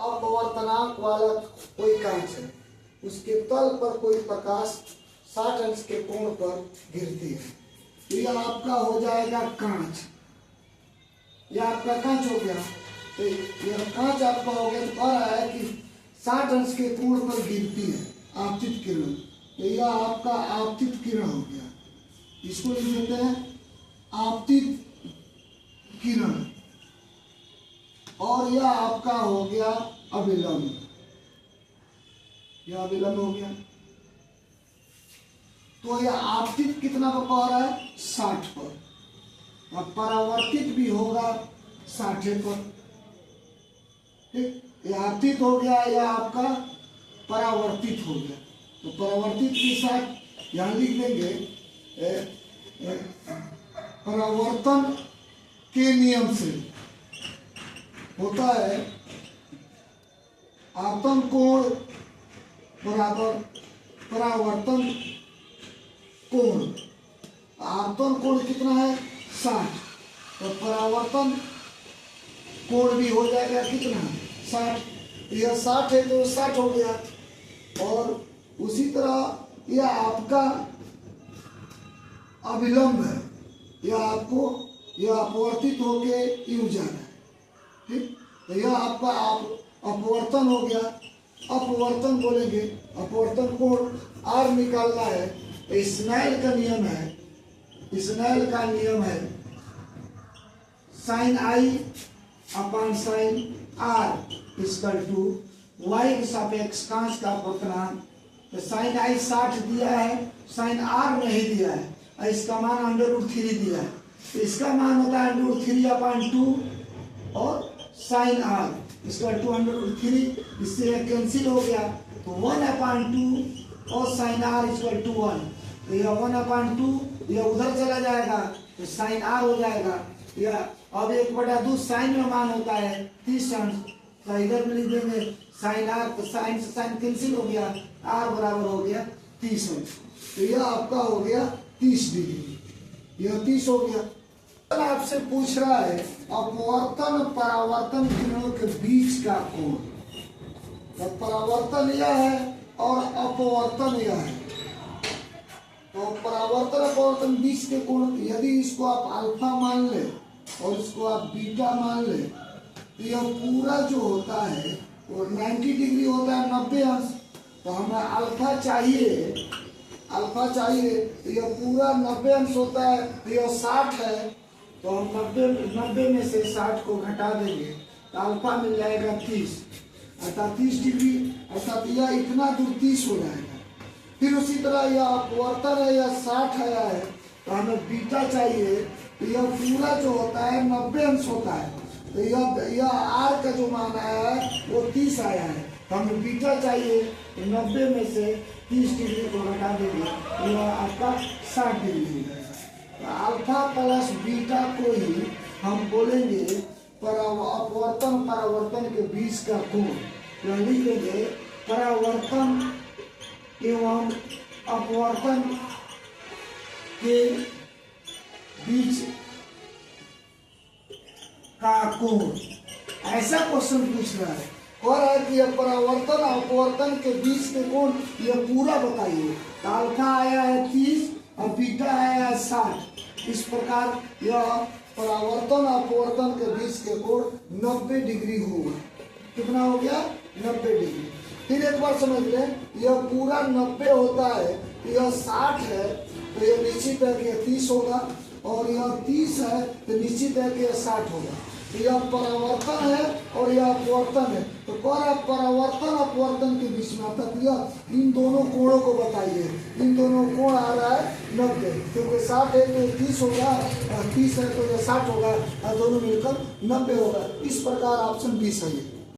अपवर्तनांक वाला कोई कांच है, उसके तल पर कोई प्रकाश 60 अंश के कोण पर गिरती है, तो यह आपका हो जाएगा कांच। यह आपका कांच हो गया। तो यह कांच आपका हो गया, तो कह रहा है कि 60 अंश के कोण पर गिरती है आपतित किरण, तो यह आपका आपतित किरण हो गया। इसको लिख देते हैं आपतित किरण। और यह आपका हो गया अविलंब। यह अविलंब हो गया। तो यह आपतित कितना पर कह रहा है? 60 पर। अब परावर्तित भी होगा 60 पर। ठीक, यह आपतित हो गया, यह आपका परावर्तित हो गया। तो परावर्तित के साथ यहां लिख देंगे परावर्तन के नियम से होता है आपतन कोण बराबर परावर्तन कोण। आपतन कोण कितना है? 60। तो परावर्तन कोण भी हो जाएगा कितना? 60। यह 60 है तो 60 हो गया। और उसी तरह यह आपका अविलंब है, यह अपवर्तित होके यूं जा रहा है। ठीक, तो यह आपका अपवर्तन हो गया। अपवर्तन बोलेंगे, अपवर्तन कोण आर निकालना है। तो स्नेल का नियम है, स्नेल का नियम है sine i upon sine r equal to y के सापेक्ष कांच का अपवर्तनांक। तो साइन आई 60 दिया है, साइन आर नहीं दिया है, और इसका मान √3 दिया है। तो इसका मान होता है √3/2 और साइन आर इसका 2√3, इससे कैंसिल हो गया। तो 1/2 और साइन आर इक्वल टू 1। तो यह 1/2 यह उधर चला जाएगा तो साइन आर हो जाएगा। यह अब 1/2 साइन में मान होता है 30 अंश, तो इधर में लिख देंगे साइन आर, तो साइन से साइन कैंसिल हो गया, आर बराबर हो गया 30 अंश। तो यह आपका हो गया 30 डिग्री, यह 30 हो गया। आपसे पूछ रहा है अपवर्तन परावर्तन किरणों के बीच का कोण। तो परावर्तन यह है और अपवर्तन यह है। तो परावर्तन अपवर्तन बीच के कोण, यदि इसको आप अल्फा मान ले और इसको आप बीटा मान ले, तो यह पूरा जो होता है वो 90 डिग्री होता है, 90 अंश। तो हमें अल्फा चाहिए, अल्फा चाहिए, तो यह पूरा 90 अंश होता है, तो यह 60 है। तो हम 90 में से 60 को घटा देंगे, तो अल्फा मिल जाएगा 30, अर्थात 30 डिग्री, अर्थात यह इतना दूर 30 हो जाएगा। फिर उसी तरह यह अपवर्तन है, यह 60 आया है, तो हमें बीटा चाहिए, तो यह पूरा जो होता है 90 अंश होता है। तो यह आर का जो मान आया है वो 30 आया है, तो हमें बीटा चाहिए, तो 90 में से 30 डिग्री को घटा देंगे, यह आपका 60 डिग्री हो जाएगा। अल्फा प्लस बीटा को ही हम बोलेंगे अपवर्तन परावर्तन के बीच का कोण। तो लिखेंगे परावर्तन एवं अपवर्तन के बीच का कोण। ऐसा क्वेश्चन पूछ रहा है, कह रहा है कि यह परावर्तन अपवर्तन के बीच के कोण यह पूरा बताइए। तो अल्फा आया है 30 और बीटा आया है 60। इस प्रकार यह परावर्तन अपवर्तन के बीच के कोण 90 डिग्री होगा। कितना हो गया? 90 डिग्री। फिर एक बार समझ लें, यह पूरा 90 होता है, तो यह 60 है, तो यह निश्चित है कि 30 होगा, और यह 30 है तो निश्चित है कि यह 60 होगा। तो यह परावर्तन है और यह अपवर्तन है। तो कह रहा परावर्तन अपवर्तन के बीच में, अर्थात यह इन दोनों कोणों को बताइए। इन दोनों कोण आ रहा है 90, क्योंकि 60 है तो 30 होगा, 30 है तो यह 60 होगा, और दोनों मिलकर 90 होगा। इस प्रकार ऑप्शन 20 है।